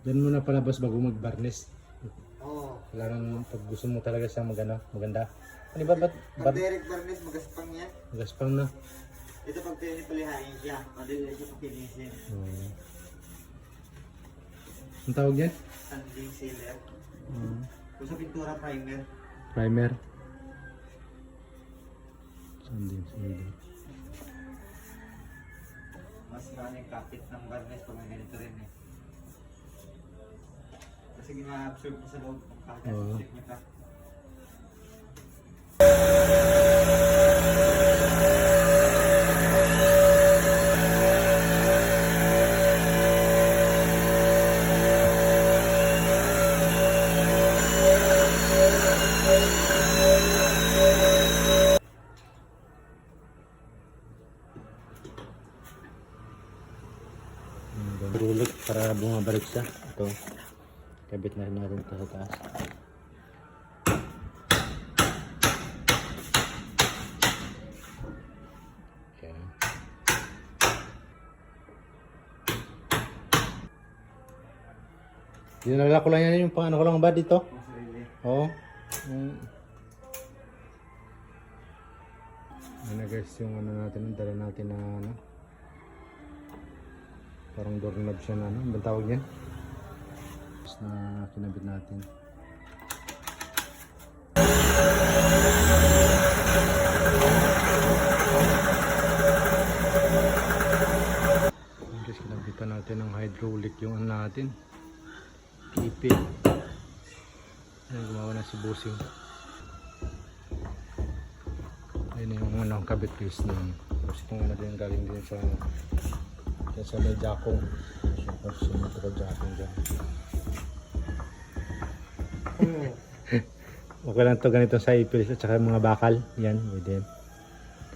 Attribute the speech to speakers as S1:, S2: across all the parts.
S1: Diyan mo na palabas bago mag-varnish.
S2: Oo.
S1: Kailangan pag gusto mo talaga siya maganda. Ano ba?
S2: Pag direct varnish, magaspang yan.
S1: Gaspang na.
S2: Ito pag pinipalihain siya, madali siya pag pinisin.
S1: Ang tawag yan?
S2: Sanding sealer. Kung sa pintura, primer.
S1: Primer. Sanding sealer.
S2: Mas maraming kapit ng varnish pag may ganito rin eh. Kasi gina-absorb ko sa loob ng kagat.
S1: Oo.
S2: Check nyo ka.
S1: Rulik para bumabalik siya. Ito. Kabit na rin natin ito sa taas. Okay. Dinala ko lang yan yung pang ano ko lang ba dito?
S2: Ang sarili.
S1: Oo. Ano guys, yung ano natin, dala natin na ano. Parang doorknob siya na ano, ang tawag yan? Tapos na kinabit natin. Guys, kinabitan natin ng hydraulic yung ano natin. Ipin. Ayan, gumawa na si Bossing. Ayun yung ano, kabit piece na yun. Tapos itong ano din galing din sa ano. Yan sa may jakong. Tapos yung mga jakong dyan. Okay lang to ganito sa ipil at saka mga bakal. Yan, pwede yan.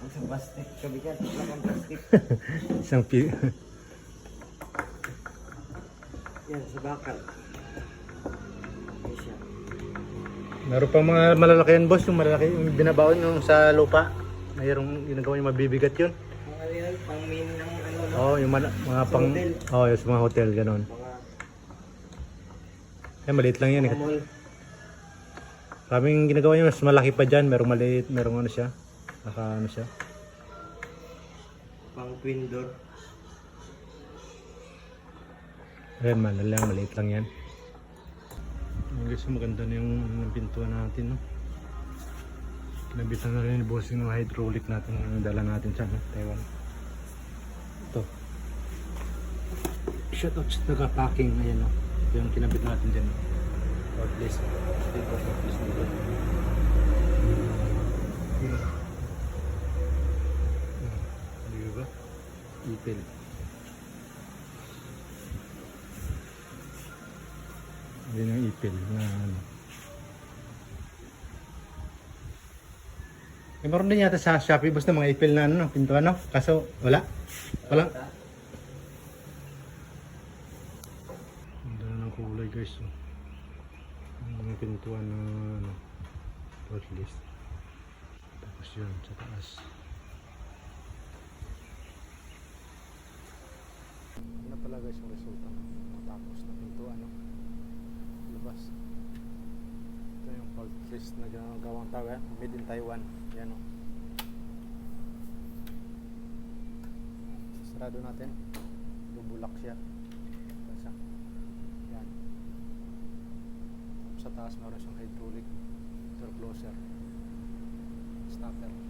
S2: Isang plastic. Kabigat lang ang plastic.
S1: Isang
S2: Yan, sa bakal. Ay siya.
S1: meron pang mga malalaki yan boss, yung malalaki yung binabaon yung sa lupa. Mayroong ginagawa yung mabibigat yun.
S2: Ang ano yan, pang main ng ano no?
S1: Oo, yung mga pang
S2: hotel.
S1: yung sa mga hotel ganon.
S2: Mga
S1: Eh maliit lang yan eh.
S2: mall.
S1: Kaming ginagawa niya mas malaki pa diyan, merong maliit, merong ano siya. Naka ano siya.
S2: Pang twin door.
S1: Ayan, maliit lang yan. Guys, maganda na yung pintuan natin, no? Kinabitan na rin yung bossing ng hydraulic natin, yung dala natin sa Taiwan. Ito. Shoutout sa taga-packing, ayan, no? Ito yung kinabit natin dyan, no? Outlace. Ito, outlace nito. Di ba? Ipil. Yan yung ipil na ano. Eh, meron din yata sa Shopee basta mga ipil na ano, pintuan, no? Kaso wala. Wala. Ang dala ng kulay guys. Oh. Ang mga pintuan na ano, list. Tapos yun sa taas. Ano pala guys yung resulta ng matapos na pintuan, no? Labas. Ito yung list na gawang tawag, made in Taiwan. Yan, o. Sarado natin. Bubulak siya. Basta. Yan. Sa taas meron siyang hydraulic door closer. Stopper.